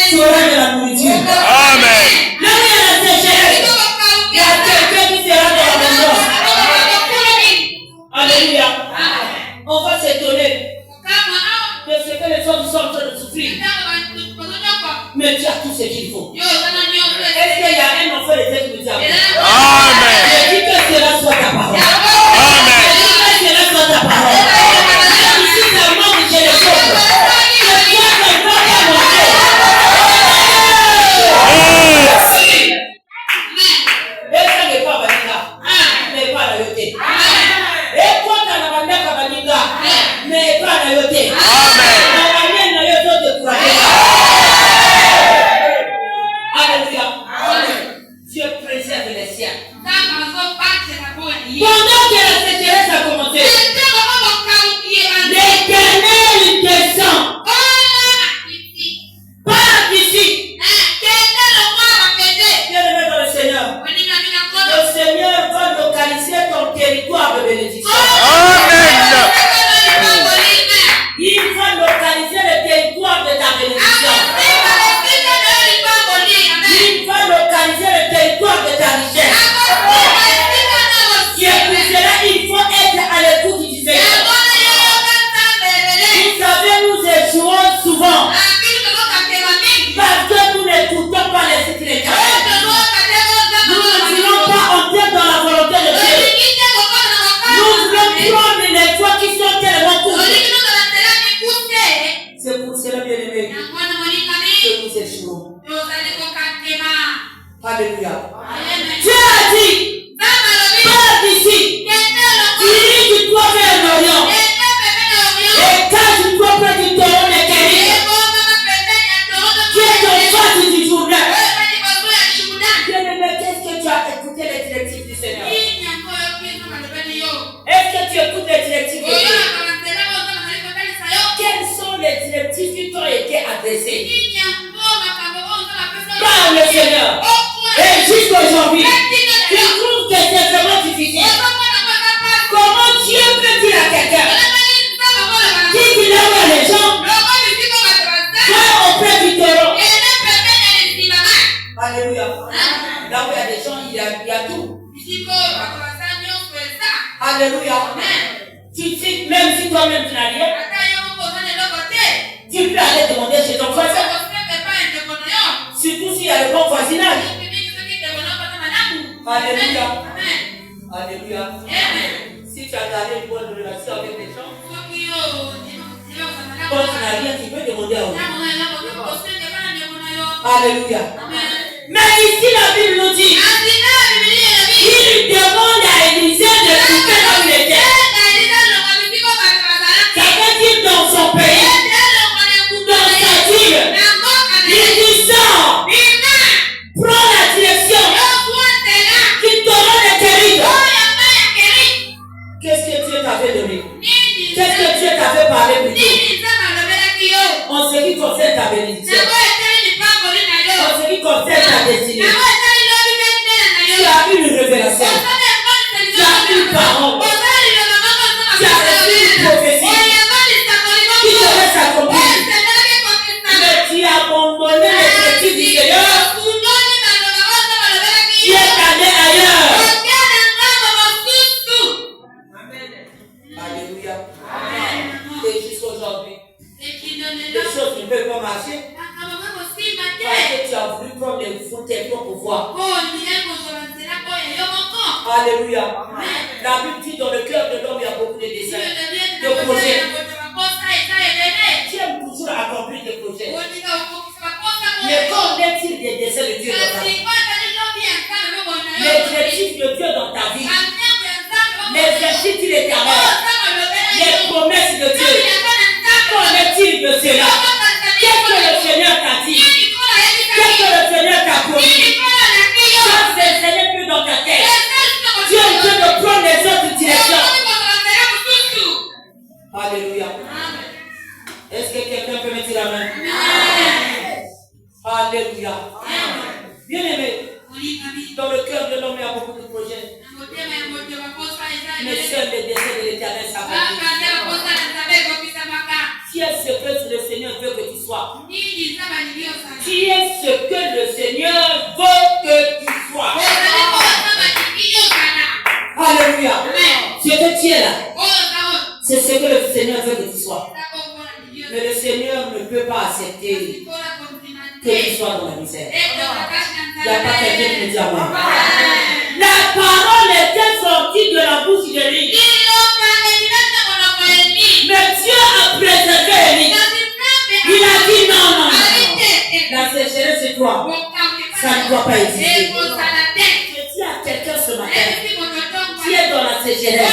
tu auras de la nourriture. Amen. Là où il y a la sécheresse, il y a quelqu'un qui sera dans l'abondance. Alléluia. On va s'étonner de ce que les autres sont en train de souffrir. Mais tu as tout ce qu'il faut. Est-ce qu'il y a un enfant de Dieu qui nous a appelé? Amen. Je dis que cela soit ta parole. Amen. Je dis que cela soit ta parole. Ici, c'est le monde chez les autres. Je dois te voir à manger. Et ça n'est pas Baninga. Mais pas la yoté. Et quand tu as la Baninga, mais pas la yoté. Amen. Alléluia. Dieu préserve les siens. Pendant que la sécheresse a commencé, l'Éternel descend. Part d'ici. Bien-aimé dans le Seigneur. Le Seigneur va localiser ton territoire de bénédiction. Amen. Il va localiser le territoire de ta bénédiction. Il va localiser le territoire de ta richesse. Et pour cela, il faut être à l'écoute du Seigneur. Vous savez, nous échouons souvent parce que nous n'écoutons pas les Écritures. Nous ne voulons pas entrer dans la volonté de Dieu. Nous voulons prendre les voies qui sont tellement courtes. C'est pour cela, bien-aimé, que nous échouons. Alléluia. Dieu a dit, pars d'ici, dirige-toi vers l'Orient, et cache-toi près du terreau de Kéry, qui est en face du Jourdain. Bien-aimé, qu'est-ce que tu as écouté les directives du Seigneur? Est-ce que tu écoutes les directives de Dieu? Quelles sont les directives qui t'ont été adressées par le Seigneur? Et jusqu'aujourd'hui, tu trouves que c'est vraiment difficile. Comment Dieu peut dire à quelqu'un qui dit là où il y a les gens, va auprès du terreau? Alléluia. Là où il y a des gens, il y a tout. Alléluia. Tu dis, même si toi-même tu n'as rien, tu peux aller demander chez ton voisin. Surtout s'il y a le bon voisinage. Alléluia. Alléluia. Si tu as gardé une bonne relation avec les gens, quand tu n'as rien, tu peux demander à eux. Alléluia. Mais ici la Bible nous dit, il demande à Élisée de quitter là où il était. Ça veut dire dans son pays, dans sa ville. Il dit sors, prends la direction, qui t'aura de Kéry. Qu'est-ce que Dieu t'avait donné? Qu'est-ce que Dieu t'avait parlé plus tôt? En ce qui concerne ta bénédiction, en ce qui concerne ta destinée, tu as une révélation, tu as une parole, tu as reçu une prophétie qui devrait s'accomplir. Mais tu as abandonné les directives du Seigneur, tu es allé ailleurs. Alléluia. Et jusqu'aujourd'hui, les choses ne peuvent pas marcher parce que tu as voulu prendre tes propres pouvoirs. Alléluia. La Bible dit dans le cœur de l'homme, il y a beaucoup de désirs, de projets. Tu aimes toujours accomplir des projets. Mais qu'en est-il des désirs de Dieu dans ta vie? Les objectifs de Dieu dans ta vie, les objectifs éternels, les promesses de Dieu. Qu'en est-il de cela? Qu'est-ce que le Seigneur t'a dit? Qu'est-ce que le Seigneur t'a promis? Ça, ce n'est plus dans ta tête. Dieu est en train de prendre les autres directions. Alléluia. Est-ce que quelqu'un peut mettre la main? Alléluia. Bien-aimé, dans le cœur de l'homme, il y a beaucoup de projets. Mais seul les désirs de l'Éternel s'accomplissent. Si elle se fait, le Seigneur veut que tu sois. Tu es ce que le Seigneur veut que tu sois. Alléluia. Ce que tu es là, c'est ce que le Seigneur veut que tu sois. Mais le Seigneur ne peut pas accepter que tu sois dans la misère. Il n'y a pas quelqu'un qui me dit à moi. La parole était sortie de la bouche d'Élie. Mais Dieu a préservé Élie. Il a dit non. La sécheresse c'est toi. Ça ne doit pas exister. Je dis à quelqu'un ce matin, qui est dans la sécheresse,